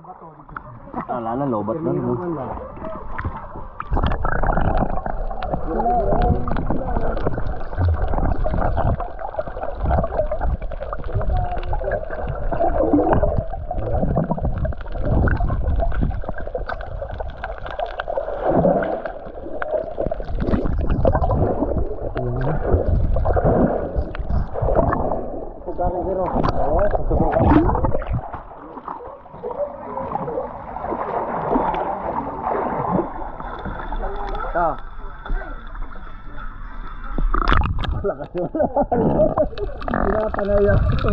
Wala na, lobat na. Lakas yun. Pinapanayak ito.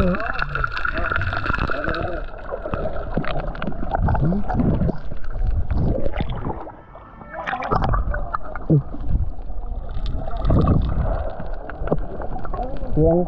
Yan.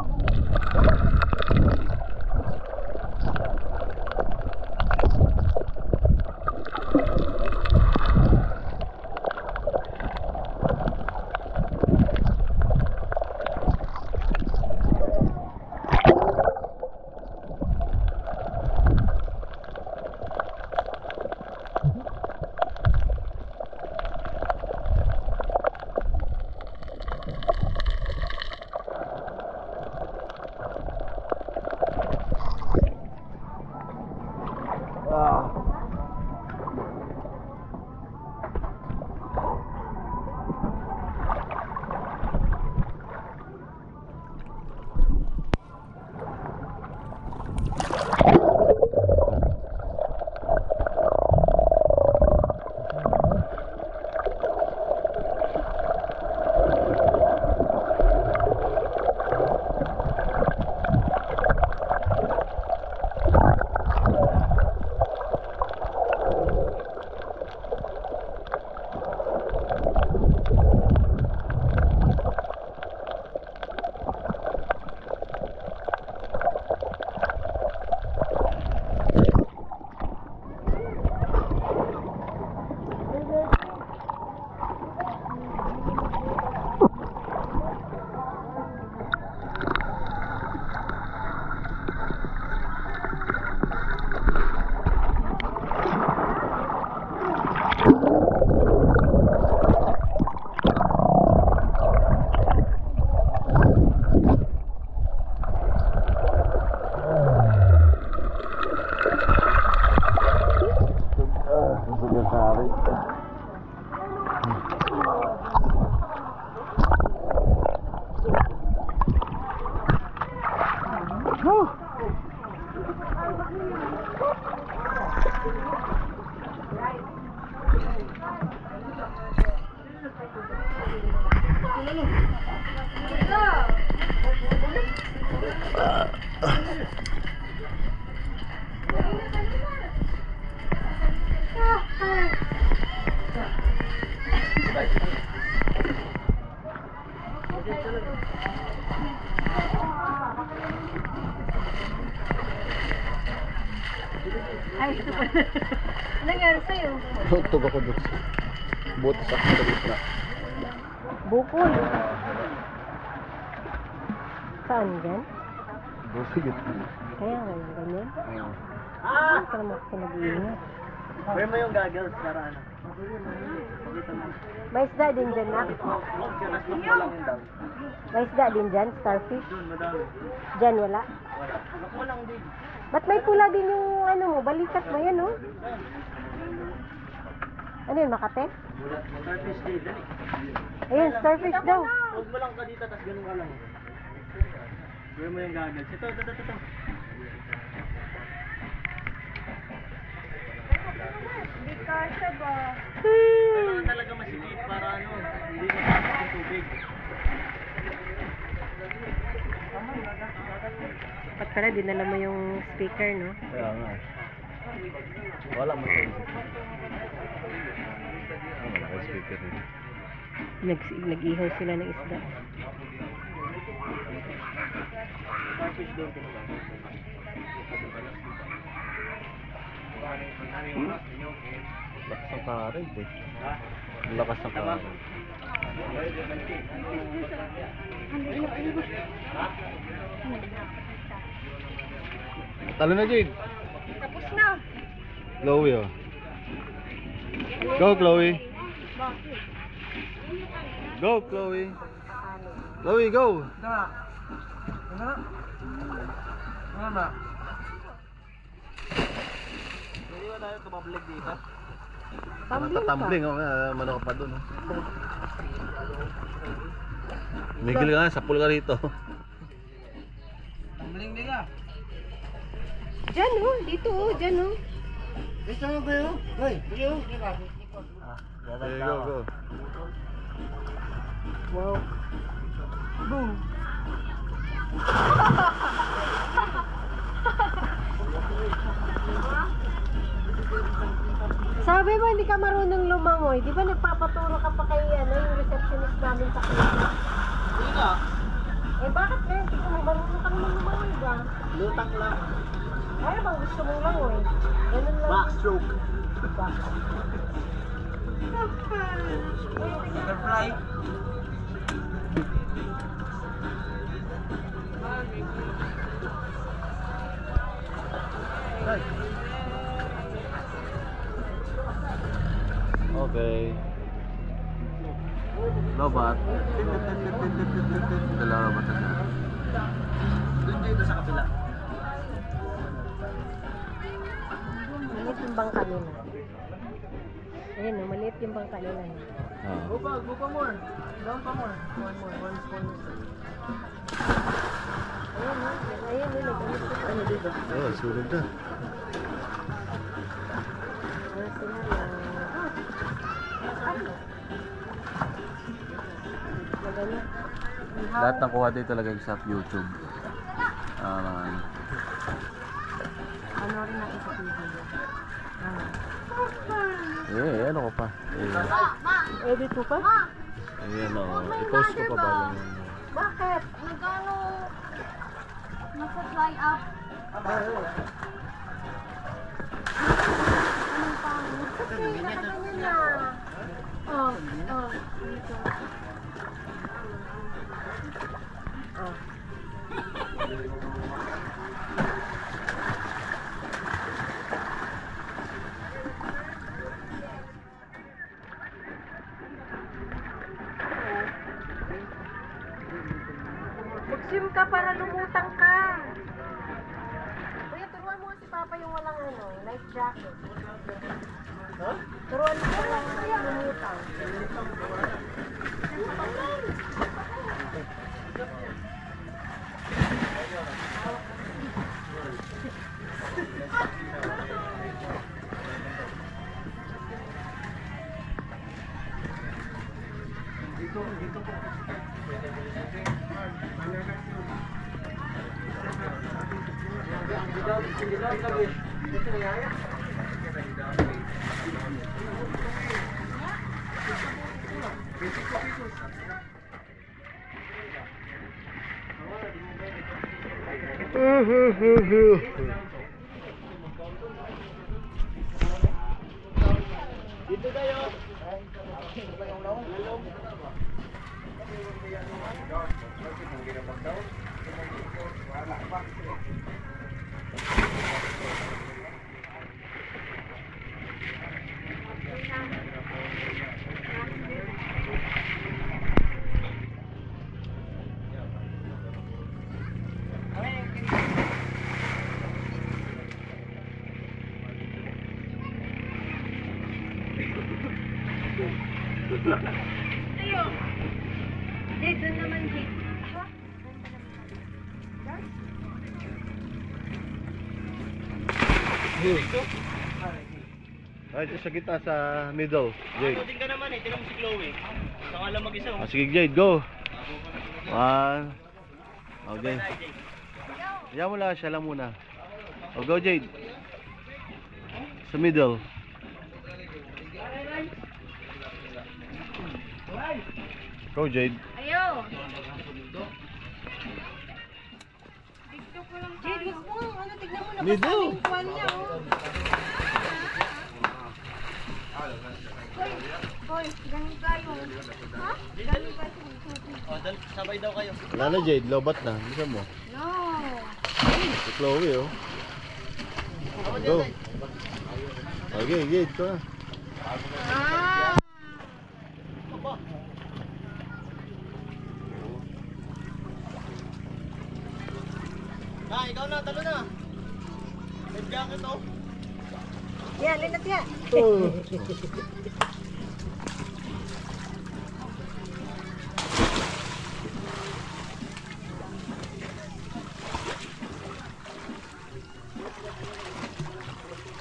Ay, ito pa. Ano nangyari sa'yo? Tugtog ako doon. Butas ako sa gitna. Bukol. Saan dyan? Doon sa gitna. Kaya nga yung ganyan. Ah! Para mo nag-iingat. Pwede mo yung goggles para ano? May isda din dyan, Nak. May isda din dyan, starfish. Dyan wala. Ba't may pula din yung ano mo, balikat mo yan, oh? Ano yun, Makate? Starfish day, dali. Ayun, starfish daw. Huwag mo lang ka dito, tapos ganun ka lang. Pwede mo yung goggles. Ito. Hindi kasha ba? Kailangan talaga masigit para ano, hindi mapasok yung tubig. Ba't pala, dinala mo yung speaker, no? Kaya nga. Wala mo sa isip. Wala ko speaker rin. Nag-ihaw sila ng isda. Lakas ng current eh. Lakas ng current. Talo na, Jade. Tapos na. Chloe, oh. Go, Chloe. Go, Chloe. Chloe, go. Hindi ba tayo tumablag dito? Tatambling, oh. Manok pa dun, oh. Migil ka nga, sapul ka rito. Tumbling din ka. Diyan oh, dito oh, diyan oh. Gusto mo ba yun? Hoy, yun. Okay, go, go. Wow. Boom. Sabi mo hindi ka marunong lumangoy. Di ba nagpapaturo ka pa kay yung receptionist namin sa clinic? Hindi nga. Eh bakit nga? Hindi ka marunong kang lumangoy ba? Lutang lang. Ano bang gusto mong langoy? Ganun lang. Backstroke. Back. Butterfly. Okay. Lobat. Dalawa ba ito? Doon dito sa kapila. Maliit yung bangka nila. Ayan oh, maliit yung bangka nila. Go pa more. Down pa more. One more. Ayan oh, ayan oh, nag-alit ko ano dito. Oh, sunog na. Ah, sila na. Maganda. Lahat ng kuha dito talaga sa YouTube. Ano rin natin sa TV. Ano ko pa? Edit mo pa? Ayan o. I-post ko pa bago yun. Bakit? Nagano nasa-fly up. Anong pangit? Kasi nakaganyan na. Oh, dito. Oh. Mag-swim ka para lumutang ka. Kuya, turuan mo si Papa yung walang life jacket. Huh? Turuan mo walang lumutang. Dito po. Dito tayo. Ayo. Dito naman dito. Ay, sa gitna sa middle. Jade. Din ka naman tinan mo si Chloe. Saka lang mag-isa. Sige, Jade, go. One. Okay. Yan mo lang, siya lang muna. O, go, Jade. Sa middle. Go, Jade. Ayo. Jade, wag mo. Tignan mo na Middle. yung kwan niya, oh. Hoy, ganun tayo. Ha? Sabay daw kayo. Wala na, Jade. Lobat na. Bisa mo. No. Si Chloe, oh. Go. Okay, Jade, ito na. Ah! Ikaw na, talo na. Life jacket oh. Yan, linat yan.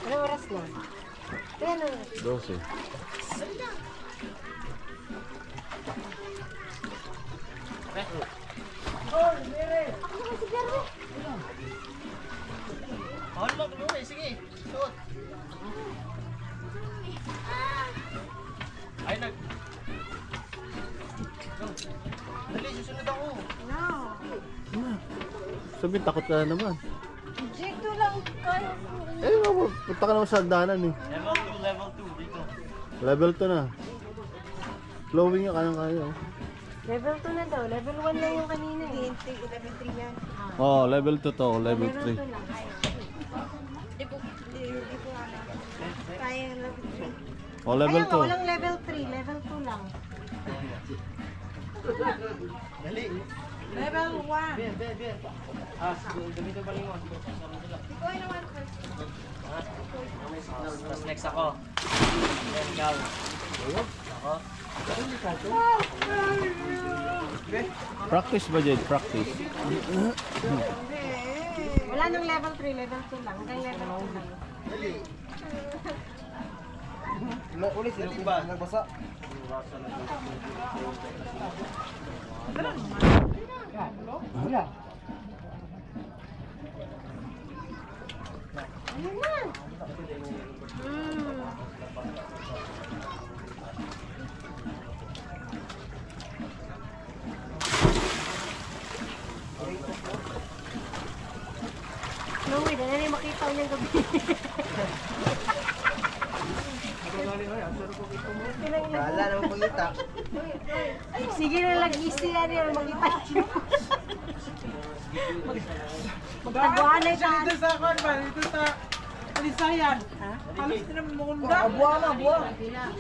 Ano oras na? Ayan na. 12. Mahal mo, kumuwi. Sige, suot. Ay, Go. Dali, susunod ako. No. Sabihin, takot ka na naman. Dito lang kayo. Punta ka naman sa hagdanan eh. Level 2, dito. Level 2 na. Flowing yung kanang kaya oh. Level 2 na daw. Level 1 lang yung kanina eh. 11-3 yan. Oh, level 2 to, level Meron 3. to lang. Di ko ano. Kaya yung level 3. Oh, level Kaya nga, 2. walang level 3. Level 2 lang. Dali. Level 1. Bien. Ganito pa lingon. Di ko ay naman first. Tapos next ako. Then, ikaw. Ako. Practice ba, Jade? Practice. Wala nang level 3. Level 2 lang. Hanggang level 2 lang. Uli, sino ba? Nagbasa. Ayun na. Chloe, dala na yung makita ko niyang gabi. Wala naman pagkita. Sige na lang, easy na rin ang makita niyo. Magtaguan na ito. Dito sa ako, dito sa Alisayan. Ha? Halos din naman mukunda.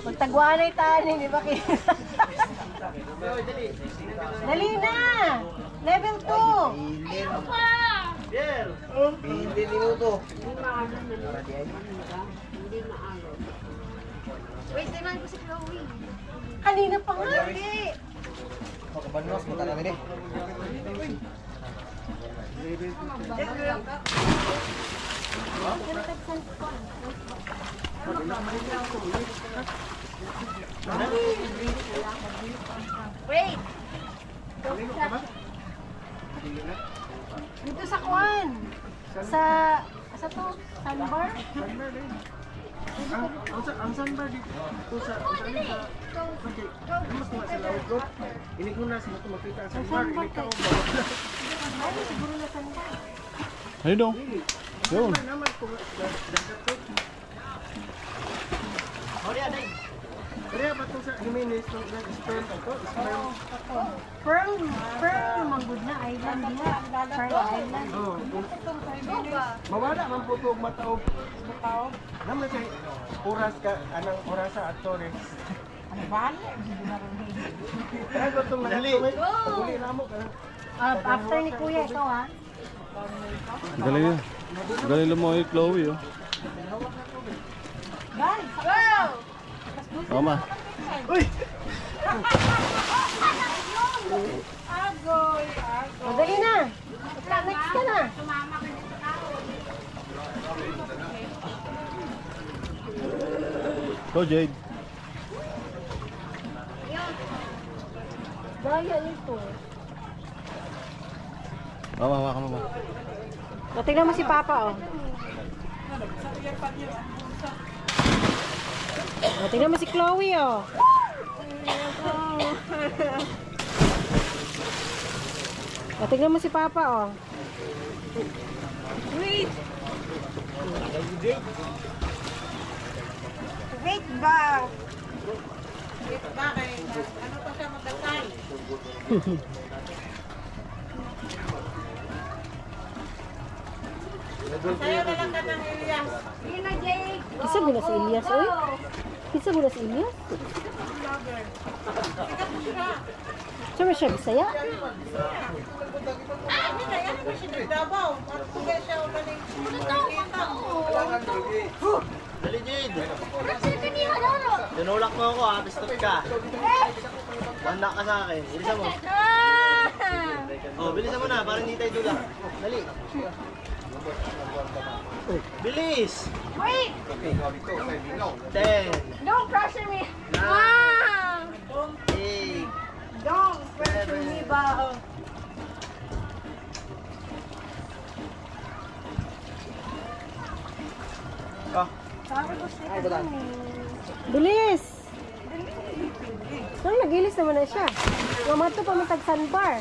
Magtaguan na ito, hindi ba kita? Dali na! Level 2! Biel! Hindi minuto. Wait, tinan ko si Chloe. Kanina pa nga. Pagkabanos mo talaga din. Wait! Dito sa Kwan. Sa to? Sandbar? Ang sandbar dito. Sa mas mga sa lawag ko. Ini ko na sa mga makita ang sandbar. Sandbar Ini ka kayo. ko. Ay, siguro na sandbar. Ayun dong. Yun. Naman ko. Dagat ko. Kaya ba ito sa Jimenez ng sperm ito? Sperm. Pearl naman good na island niya. Pearl Island. Oh. Mawala man po ito mataog. Naman siya oras ka, anang orasa at torres. Ano ba? Kaya ba itong nakatumay? Paguli na mo ka. After ni Kuya, ikaw ha? Galing yun. Galing lumawi Chloe oh. Guys! Go! Tama. Uy! Madali na! Next ka na! Go, Jade. Daya nito. Mama, hawakan mo. Tingnan mo si Papa oh. Tingnan mo si Chloe oh. Tingnan mo si Papa oh. Wait! Wait ba? Wait, bakit? Ano pa siya magdasal? Sige na, Jake. Isa mo na si Elias, oy. Isa mo na si Elias. Sama siya, Bisaya? Dali, Jade. Tinulak mo ako ha, pistot ka. Banda ka sa akin. Bilisan mo. Oh, bilisan mo na, para hindi tayo tulak. Dali. Bilis! Wait! 10, Don't pressure me. Ah! 8, Don't pressure me, Bao. Bilis! Nang nagilis naman na siya. Mamato pa matag sandbar.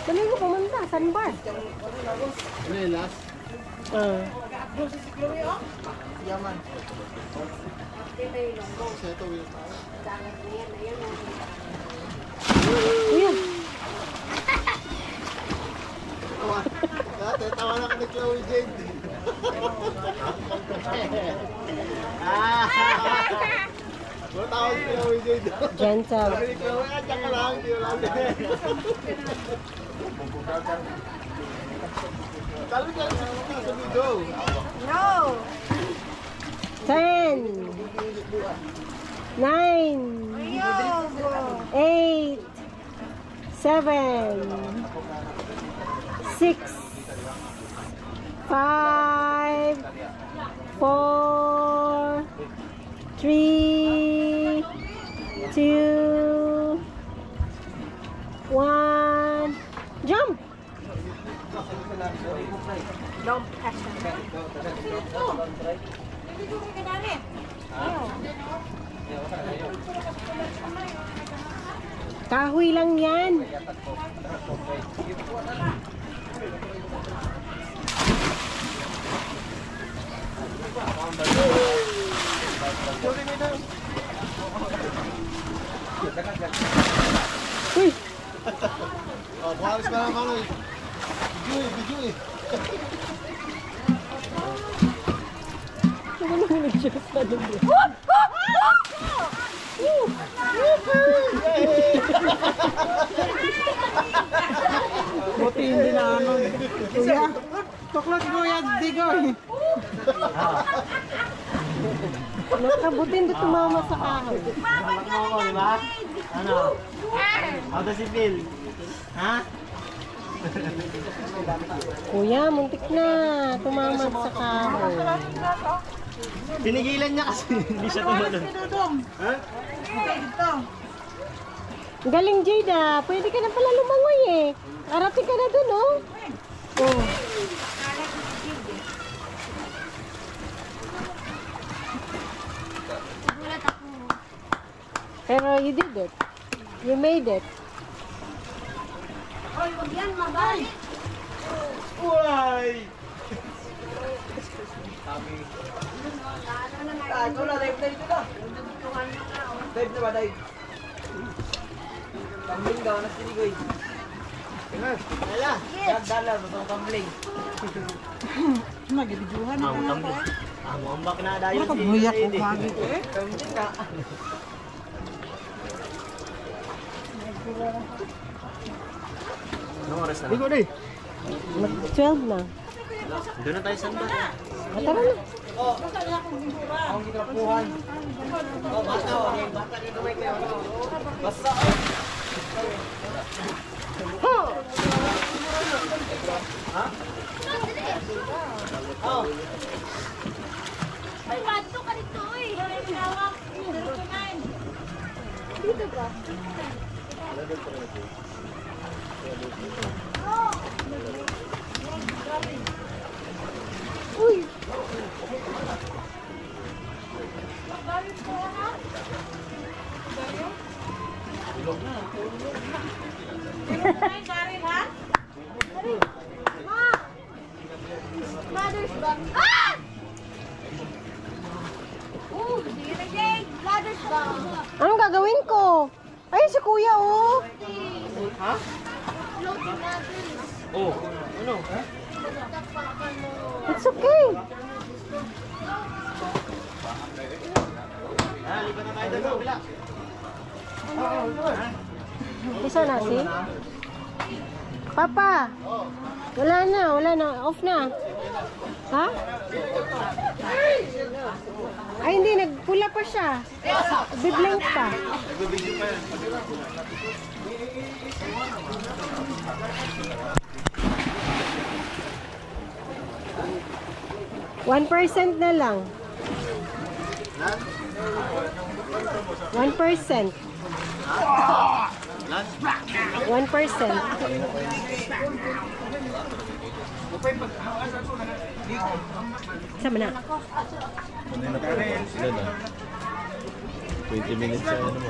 Dali mo pumunta, sandbar. Relas. Yaman. Seto wheel tayo. Kuya, Tawa na ka ni Chloe Jade. Wala tawa si Chloe Jade. gentle. Sabi ni Chloe, dyan ka lang. Hindi wala din. Sabi ka lang sa video. No! 10, 9, Ayoko. 8, 7, 6, 5, 4, 3, 2, 1, jump! Don't pressure me. Kahoy lang yan. Uy! Oh, buhalis ka naman eh. Video eh. Ano naman nag-shoot na doon? Buti hindi na ano. Kuya, tuklat ko yan, digoy. Nakabutin doon tumama sa kahoy. Tulak mo ako, di ba? Ano? How does it feel? Ha? Kuya, muntik na. Tumama sa kahoy. Pinigilan niya kasi hindi siya tumalon. Ha? Galing, Jada. Pwede ka na pala lumangoy eh. Arating ka na doon, oh. Oh. Pero you did it. You made it. Hoy, wag yan, mabalik. Uy! Ito na, dive na ito na. Dive na ba, dive? Kambing daw, anak sinigoy. Wala. Dala, batong kambing. Nagibiduhan Ang tambok. Ang ambak na dayon si Buyak ko Jade. pagi ko eh. Kambing na. Anong oras na? Digo di. 12 na. Doon na tayo sa bar. Tara na. Ang gitrapuhan. Oh, bata oh. Bata dito may kayo. Basta oh. Ha? Oh. Ay, bato ka dito, eh. Tinawag. Dito ba? Uy! Brothers ba? Ah! Sige na, Jake. Brothers ba? Anong gagawin ko? Ayun si kuya, oh. Ha? Floating natin. Oh, ano? It's okay. Lipat na tayo doon sa kabila. Isa na, si? Papa! Wala na. Off na. Ha? Ay, hindi. Nagpula pa siya. Biblank pa. Nagbibigyo pa yan. 1% na lang. 1%. Last? 1%. Sama na. Ano na po? Ilan na? 20 minutes sa ano mo.